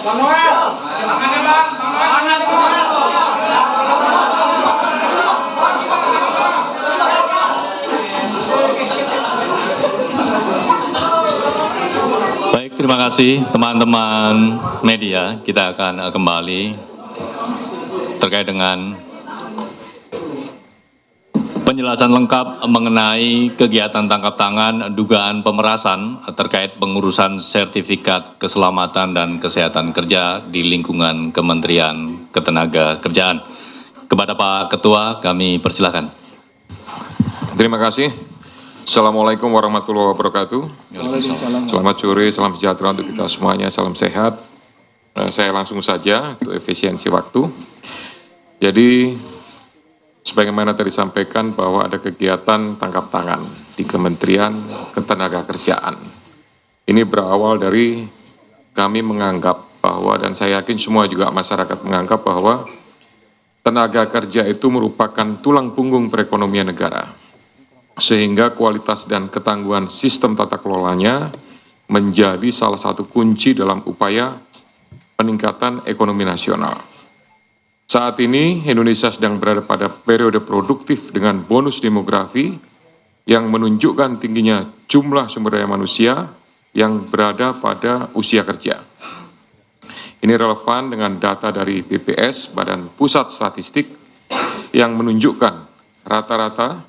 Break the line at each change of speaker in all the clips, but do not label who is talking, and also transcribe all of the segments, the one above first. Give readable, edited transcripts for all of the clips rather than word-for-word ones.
Baik, terima kasih teman-teman media. Kita akan kembali terkait dengan penjelasan lengkap mengenai kegiatan tangkap tangan dugaan pemerasan terkait pengurusan sertifikat keselamatan dan kesehatan kerja di lingkungan Kementerian Ketenagakerjaan. Kepada Pak Ketua, kami persilahkan.
Terima kasih. Assalamualaikum warahmatullahi wabarakatuh. Selamat sore, salam sejahtera untuk kita semuanya, salam sehat. Saya langsung saja untuk efisiensi waktu. Jadi, sebagaimana tadi disampaikan bahwa ada kegiatan tangkap tangan di Kementerian Ketenagakerjaan. Ini berawal dari kami menganggap bahwa, dan saya yakin semua juga masyarakat menganggap bahwa tenaga kerja itu merupakan tulang punggung perekonomian negara. Sehingga kualitas dan ketangguhan sistem tata kelolanya menjadi salah satu kunci dalam upaya peningkatan ekonomi nasional. Saat ini Indonesia sedang berada pada periode produktif dengan bonus demografi yang menunjukkan tingginya jumlah sumber daya manusia yang berada pada usia kerja. Ini relevan dengan data dari BPS, Badan Pusat Statistik, yang menunjukkan rata-rata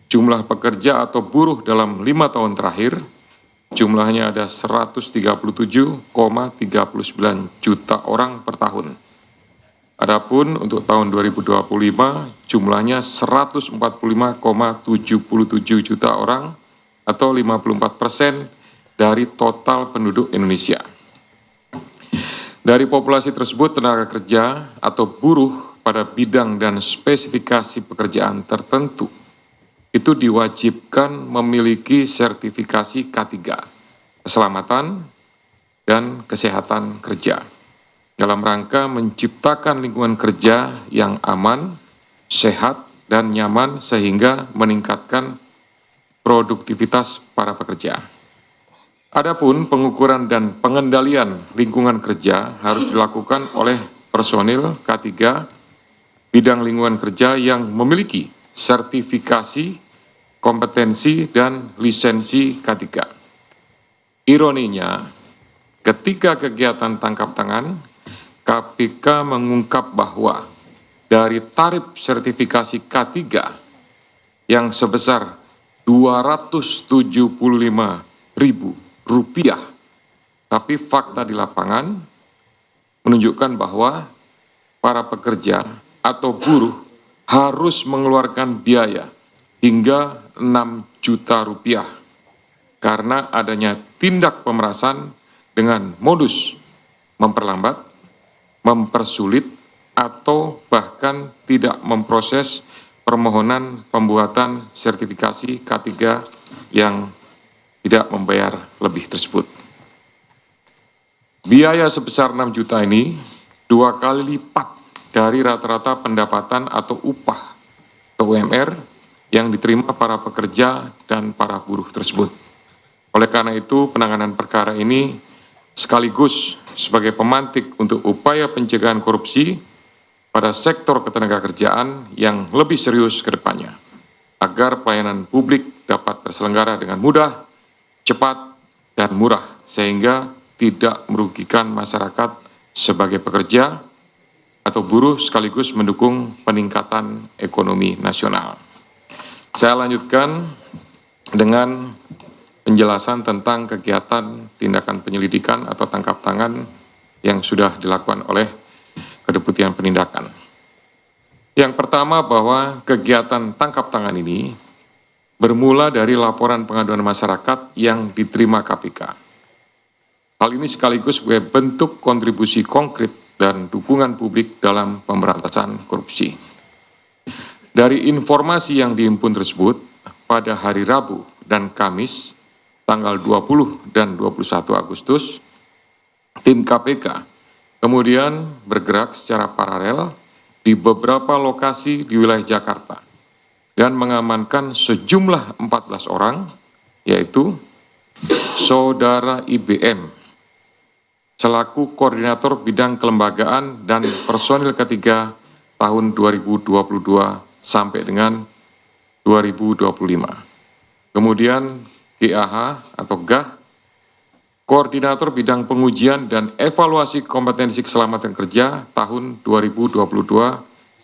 jumlah pekerja atau buruh dalam 5 tahun terakhir jumlahnya ada 137,39 juta orang per tahun. Adapun untuk tahun 2025 jumlahnya 145,77 juta orang atau 54% dari total penduduk Indonesia. Dari populasi tersebut, tenaga kerja atau buruh pada bidang dan spesifikasi pekerjaan tertentu itu diwajibkan memiliki sertifikasi K3, keselamatan dan kesehatan kerja, dalam rangka menciptakan lingkungan kerja yang aman, sehat, dan nyaman sehingga meningkatkan produktivitas para pekerja. Adapun pengukuran dan pengendalian lingkungan kerja harus dilakukan oleh personil K3 bidang lingkungan kerja yang memiliki sertifikasi, kompetensi, dan lisensi K3. Ironinya, ketika kegiatan tangkap tangan, KPK mengungkap bahwa dari tarif sertifikasi K3 yang sebesar Rp275.000, tapi fakta di lapangan menunjukkan bahwa para pekerja atau buruh harus mengeluarkan biaya hingga 6 juta rupiah karena adanya tindak pemerasan dengan modus memperlambat, mempersulit, atau bahkan tidak memproses permohonan pembuatan sertifikasi K3 yang tidak membayar lebih tersebut. Biaya sebesar 6 juta ini 2 kali lipat dari rata-rata pendapatan atau upah atau UMR yang diterima para pekerja dan para buruh tersebut. Oleh karena itu, penanganan perkara ini sekaligus sebagai pemantik untuk upaya pencegahan korupsi pada sektor ketenagakerjaan yang lebih serius ke depannya, agar pelayanan publik dapat terselenggara dengan mudah, cepat, dan murah, sehingga tidak merugikan masyarakat sebagai pekerja atau buruh sekaligus mendukung peningkatan ekonomi nasional. Saya lanjutkan dengan penjelasan tentang kegiatan tindakan penyelidikan atau tangkap tangan yang sudah dilakukan oleh Kedeputian Penindakan. Yang pertama, bahwa kegiatan tangkap tangan ini bermula dari laporan pengaduan masyarakat yang diterima KPK. Hal ini sekaligus sebagai bentuk kontribusi konkret dan dukungan publik dalam pemberantasan korupsi. Dari informasi yang dihimpun tersebut, pada hari Rabu dan Kamis, tanggal 20 dan 21 Agustus, tim KPK kemudian bergerak secara paralel di beberapa lokasi di wilayah Jakarta dan mengamankan sejumlah 14 orang, yaitu Saudara IBM, selaku Koordinator Bidang Kelembagaan dan Personil K3 tahun 2022 sampai dengan 2025. Kemudian GAH atau GAH, Koordinator Bidang Pengujian dan Evaluasi Kompetensi Keselamatan Kerja tahun 2022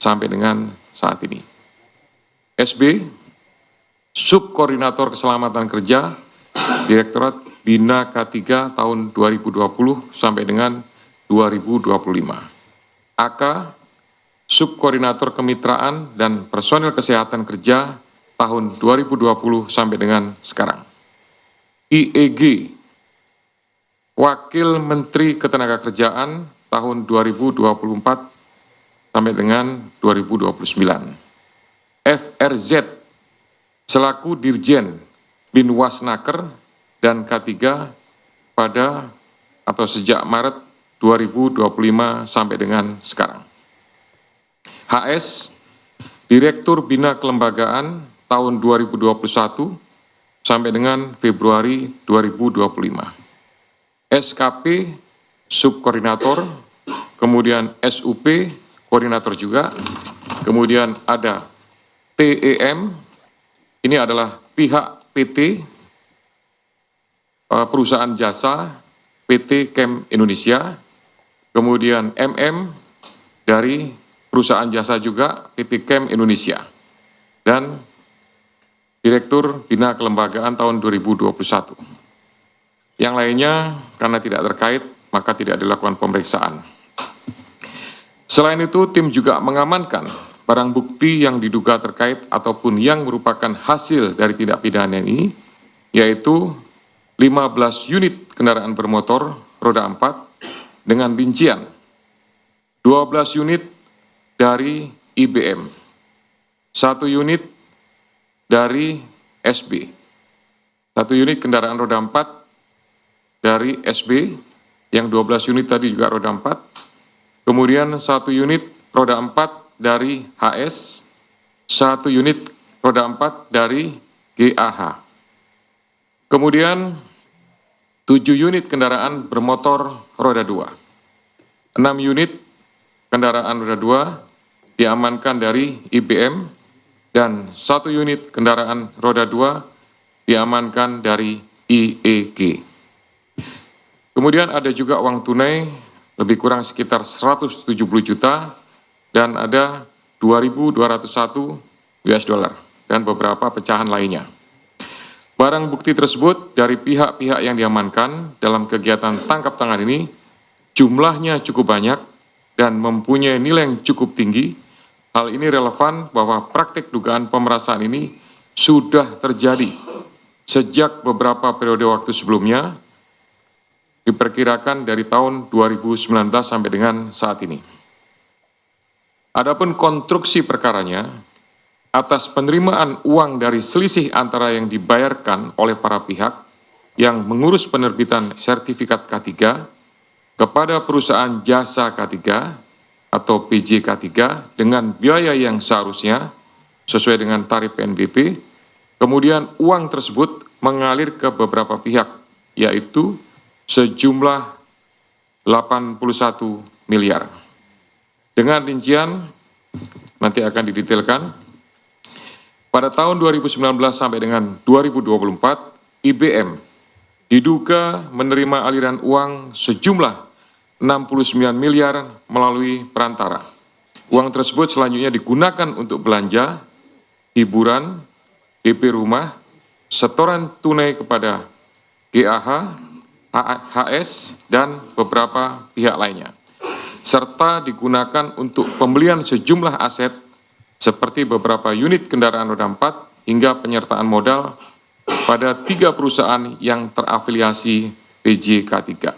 sampai dengan saat ini. SB, Subkoordinator Keselamatan Kerja, Direktorat Bina K3 tahun 2020 sampai dengan 2025. AK, Subkoordinator Kemitraan dan Personil Kesehatan Kerja tahun 2020 sampai dengan sekarang. IEG, Wakil Menteri Ketenagakerjaan tahun 2024 sampai dengan 2029. FRZ, selaku Dirjen Binwasnaker dan K3 pada atau sejak Maret 2025 sampai dengan sekarang. HS, Direktur Bina Kelembagaan tahun 2021 sampai dengan Februari 2025. SKP, Subkoordinator, kemudian SUP, Koordinator juga, kemudian ada TEM, ini adalah pihak PT, perusahaan jasa, PT Chem Indonesia, kemudian MM, dari perusahaan jasa juga, PT Chem Indonesia, dan Direktur Bina Kelembagaan tahun 2021. Yang lainnya, karena tidak terkait, maka tidak dilakukan pemeriksaan. Selain itu, tim juga mengamankan barang bukti yang diduga terkait ataupun yang merupakan hasil dari tindak pidana ini, yaitu 15 unit kendaraan bermotor roda 4 dengan rincian 12 unit dari IBM, 1 unit dari SB, 1 unit kendaraan roda 4 dari SB, yang 12 unit tadi juga roda 4, kemudian 1 unit roda 4 dari HS, 1 unit roda 4 dari GAH. Kemudian 7 unit kendaraan bermotor roda 2, 6 unit kendaraan roda 2 diamankan dari IBM, dan 1 unit kendaraan roda 2 diamankan dari IEG. Kemudian ada juga uang tunai lebih kurang sekitar 170 juta dan ada 2.201 US dollar dan beberapa pecahan lainnya. Barang bukti tersebut dari pihak-pihak yang diamankan dalam kegiatan tangkap tangan ini jumlahnya cukup banyak dan mempunyai nilai yang cukup tinggi. Hal ini relevan bahwa praktik dugaan pemerasan ini sudah terjadi sejak beberapa periode waktu sebelumnya, diperkirakan dari tahun 2019 sampai dengan saat ini. Adapun konstruksi perkaranya, atas penerimaan uang dari selisih antara yang dibayarkan oleh para pihak yang mengurus penerbitan sertifikat K3 kepada perusahaan jasa K3 atau PJ K3 dengan biaya yang seharusnya sesuai dengan tarif PNBP, kemudian uang tersebut mengalir ke beberapa pihak, yaitu sejumlah 81 miliar. Dengan rincian nanti akan didetailkan. Pada tahun 2019 sampai dengan 2024, IBM diduga menerima aliran uang sejumlah 69 miliar melalui perantara. Uang tersebut selanjutnya digunakan untuk belanja, hiburan, DP rumah, setoran tunai kepada GAH, HS, dan beberapa pihak lainnya, serta digunakan untuk pembelian sejumlah aset seperti beberapa unit kendaraan roda 4 hingga penyertaan modal pada 3 perusahaan yang terafiliasi PJ K3.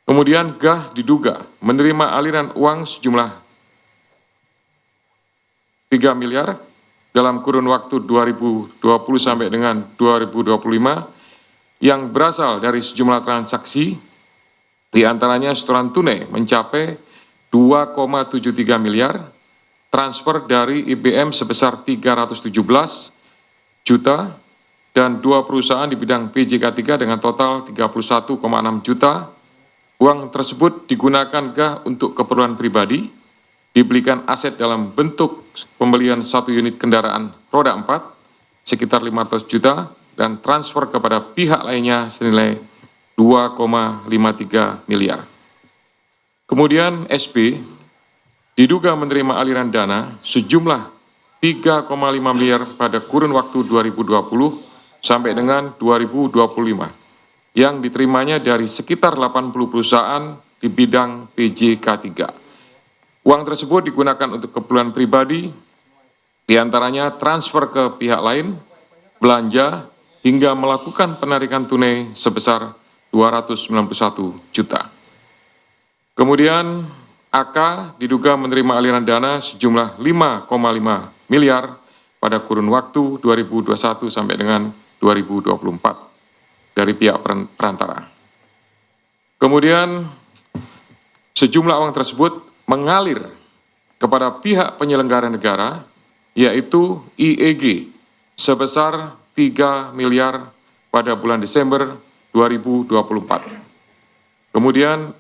Kemudian GAH diduga menerima aliran uang sejumlah 3 miliar dalam kurun waktu 2020 sampai dengan 2025 yang berasal dari sejumlah transaksi, diantaranya setoran tunai mencapai 2,73 miliar, transfer dari IBM sebesar 317 juta, dan 2 perusahaan di bidang PJ K3 dengan total 31,6 juta, Uang tersebut digunakan untuk keperluan pribadi, dibelikan aset dalam bentuk pembelian 1 unit kendaraan roda 4 sekitar 500 juta dan transfer kepada pihak lainnya senilai 2,53 miliar. Kemudian SP diduga menerima aliran dana sejumlah 3,5 miliar pada kurun waktu 2020 sampai dengan 2025 yang diterimanya dari sekitar 80 perusahaan di bidang PJK3. Uang tersebut digunakan untuk keperluan pribadi, diantaranya transfer ke pihak lain, belanja, hingga melakukan penarikan tunai sebesar 291 juta. Kemudian AK diduga menerima aliran dana sejumlah 5,5 miliar pada kurun waktu 2021 sampai dengan 2024 dari pihak perantara. Kemudian sejumlah uang tersebut mengalir kepada pihak penyelenggara negara, yaitu IEG, sebesar 3 miliar pada bulan Desember 2024. Kemudian